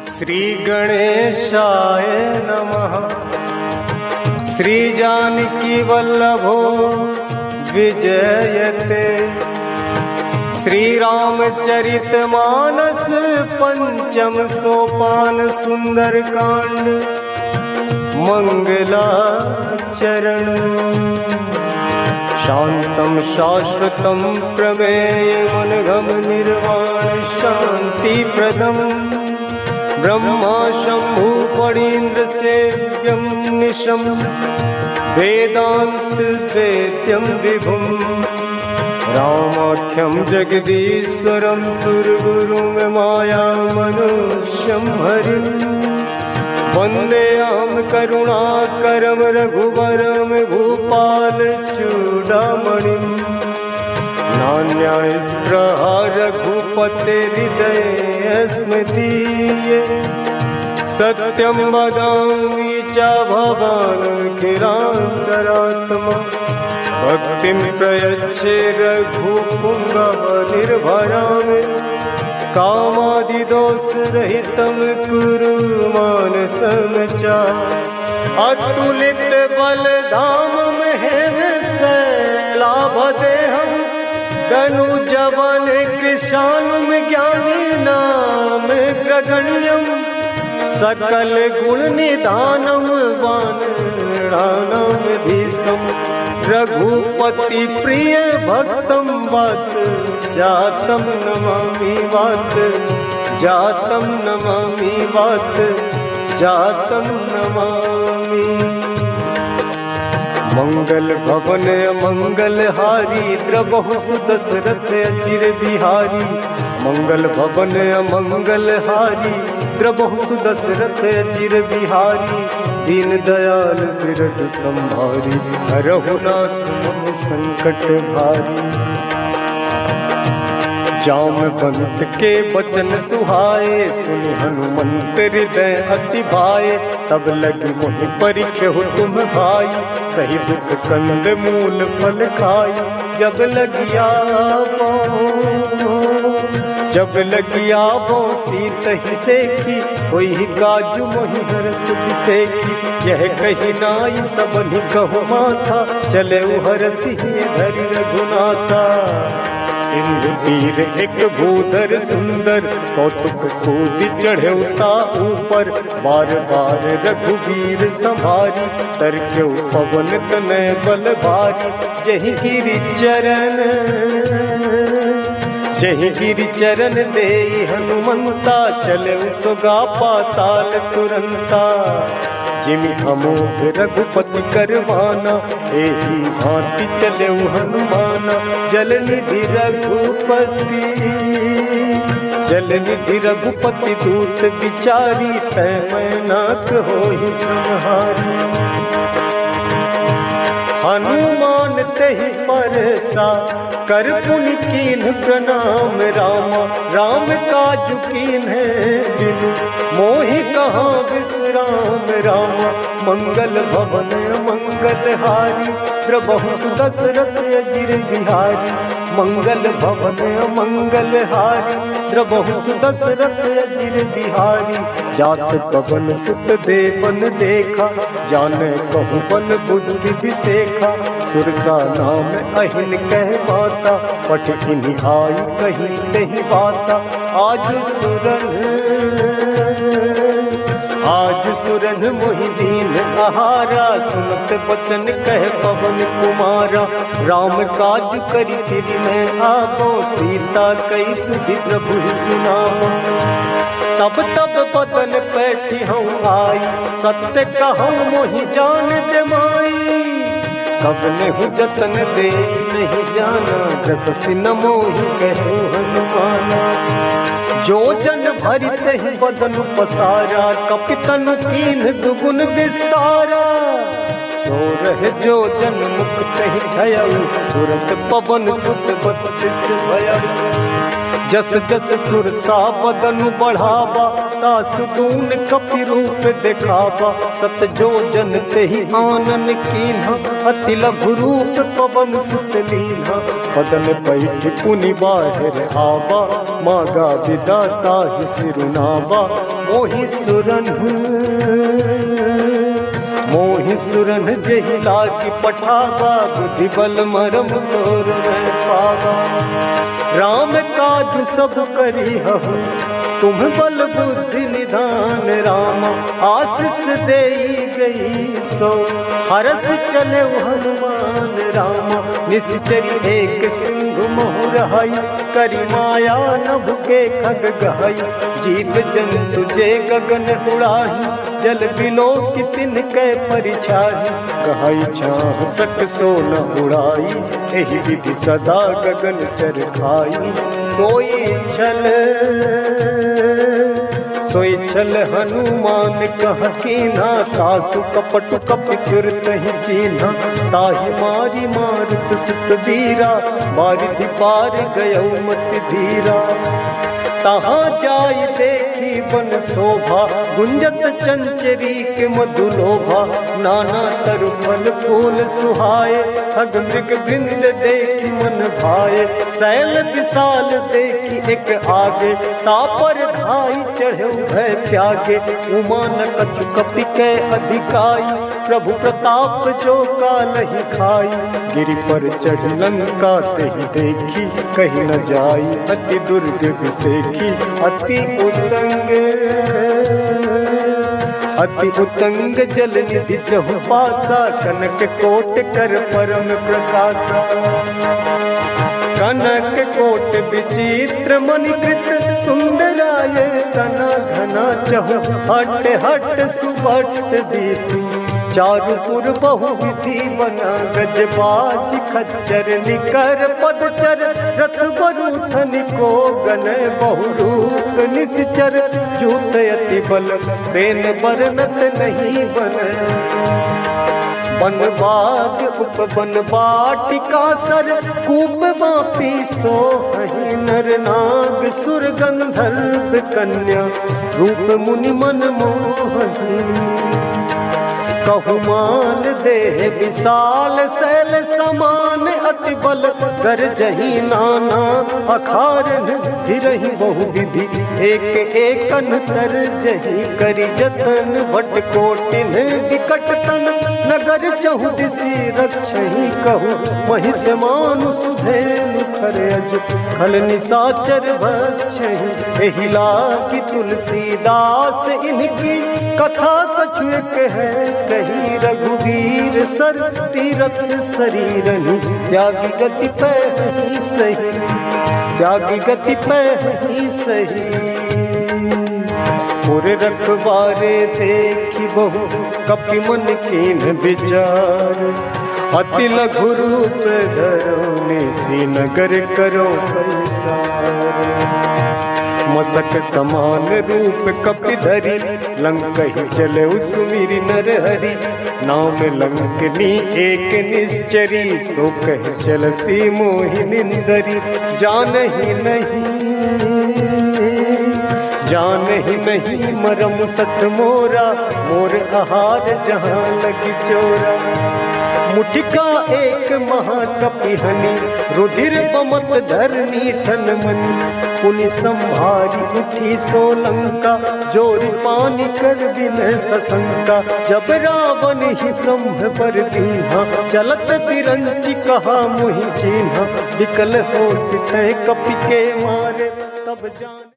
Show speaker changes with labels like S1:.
S1: श्री गणेशाय नमः। श्री जानकी वल्लभो विजयते। श्री रामचरितमानस पंचम सोपान सुंदरकांड मंगलाचरण। शांतं शाश्वतं प्रमेयमनघं निर्वाण शांतिप्रदं ब्रह्मा शंभु फणीन्द्र सेव्यं निशं वेदांत वेद्यं विभुं रामाख्यं जगदीश्वरं सुरगुरुं मायामनुष्यं हरिं वन्देऽहं करुणाकरं रघुवरं भूपालचूडामणिं। नान्यास्पृहा रघुपतेर्हृदये स्मृतीये सत्यं वदामि च भवानखिलान्तरात्मा। भक्तिं प्रयच्छे रघुपुङ्गवनिर्भरामि कामादिदोषरहितं कुरु मानसं च। अतुलित बलधामं हेमशैलाभदेहं धनुजवन कृशानुं ज्ञानिनामग्रगण्यं सकल गुण निधानं वानराणामधीशं रघुपति प्रिय भक्तं वात जातं नमामि वात जातं नमामि वात जातं नमामि। मंगल भवन मंगल हारी द्रबहु सुदशरथ अचिर बिहारी। मंगल भवन मंगल हारी द्रबहु सुदशरथ अचिर बिहारी। दीन दयाल बिरद संभारी रघुनाथ मम संकट भारी। जामवंत के वचन सुहाए सुनि हनुमंत हृदय अति भाए। तब लगी मोहि परिख्यहु तुम भाई सही दुख कंद मूल फल खाई। जब लगिया वो सीत ही देखी कोई काजू मोहि हरस बिसेखी। यह कही नाई सबनि कहु माथा चले हरसि धरि रघुनाथा। सिंधु तीर एक भूधर सुंदर कौतुक कूदि चढ़े उता ऊपर। बार बार रघुवीर संभारी तरक्यो पवन तनय बल भारी। जहि गिरि चरण दे हनुमंता चले सुगा पाताल तुरंता। जिमि अमोघ रघुपति करवाना एही भांति चले हनुमाना। जलनिधि रघुपति दूत बिचारी तै मैनाक होहि श्रमहारी। हनुमान तेहि परसा कर पुनि कीन्ह प्रणाम रामा। राम काजु कीन्ह बिनु मोहि कहाँ विश्राम रामा। मंगल भवन मंगल हारी द्रबहु सुदशरथ अजिर बिहारी। मंगल भवन मंगल हारी द्रबहु सुदशरथ अजिर बिहारी। जात पवन सुत देवन देखा जाने कहु बल बुद्धि विसेखा। सुरसा नाम अहिन कह माता पठ इन्हि आई कही तहि बाता। आज सुरन मोहि दीन आहारा सुनत बचन कह पवन कुमारा। राम काज करि फिर मैं आबो सीता कई सुधि प्रभु सुनामो। तब बदन पैठी हूँ आई सत्य कहूँ मोहि जान दे माई। कब ने हूँ जतन दे नहीं जाना ग्रससि न मोहि कहो हनुमाना। जो जन भरित ही बदन पसारा कपितन कीन दुगुन विस्तारा। सो रहे जो जन मुक्त ही भयउ तुरंत पवन सुत बत्तिस भयउ। जस जस सुरसा बदन बढ़ावा, तासुदून कपि रूप देखावा। सत जो जन ते ही आनन कीन्हा, अति लघु रूप पवन सुत लीन्हा। बदन पैठ पुनि बाहिर आवा, मागा विदाता ही सिरुनावा। मोहि सुरन जहि लागी पठावा, बुद्धि बल मरम तोर मैं पावा। राम काजु सब करी हहु, तुम बल बुद्धि निधान। रामा आशीष देई गई सो, हरस चले हनुमान। रामा निश्चरी एक सिंधु महु रहाई, करी माया नभ के खग गहाई। जीव जंतु जे गगन उड़ाही, जल बिलो की तिनके परिछाही। कहाई छाह सक सो न उड़ाई, एहि विधि सदा गगन चर खाई। सोई छल हनुमान कह कीन्हा, तासु कपट कपि तुरत ही चीन्हा। ताहि मारी मारुत सुत बीरा, बारिधि पार गयौ मति धीरा। तहाँ जाय देखी बन शोभा, गुंजत चंचरी के मधुलोभा। नाना तरु फल फूल सुहाए, खग मृग वृंद देखी मन भाए। शैल विशाल देखी एक आगे, तापर धाई चढ़े भय त्यागे। उमा न कछु कपि के अधिकाई, प्रभु प्रताप जो कालहि खाई। गिरि पर चढ़ लंका तेहि देखी, कहीं न जाई अति दुर्ग विसेखी। अति उतंग जल निधि चहु पासा, कनक कोट कर परम प्रकाशा। कनक कोट विचित्र मणिकृत, सुंदराय तना घना चहु। हट हट सुबट बीती, चारुपुर बहु विधि बना। गजबाज खच्चर निकर पदचर, रथ बरूथन को गन। बहुरूप निश्चर जूत अति बल, सेन बरनत नहीं बन। बन बाग उपवन वाटिका सर, कूप बापी सोहहि। नर नाग सुर गंधर्व कन्या, रूप मुनि मन मोहहि। कहु मान देह विशाल शैल समान, अति बल गरजहि नाना। अखारन फिरहि बहु विधि, एक एकन तरजहि। करि जतन भट कोटिन विकट तन, नगर चहु दिसि रक्षहि। कहु महिष मानु सुधेनु खरज, खल निसाचर भक्षहि। एहि लागी तुलसीदास इनकी, कथा कछु एक है कही। रघुवीर सर तीरथ शरीरनि, त्यागी गति पहि सही। त्यागी गति पहि सही। पुर रखवारे देखी बहु, कपि मन कीन विचार। अति लघु रूप धरो, निसी नगर करो पैसार। मसक समान रूप कपि धरि, लंकहि चले सुमिरि नर हरि। नाम लंकनी एक निश्चरी, सो कहि चलसी मोहि निंदरी। जानहि नहीं मरम सठ मोरा, मोर आहार जहाँ लगी चोरा। मुठिका एक महाकपिहनि, रुधिर बमत धरनी ठन मनि। पुनि संभारी उठी सोलंका, जोरि पानी कर बिन सशंका। जब रावण ही ब्रह्म पर दीन्हा, चलत बिरंचि कहा मुहि चीन्हा। विकल हो सितै कपि के मारे, तब जान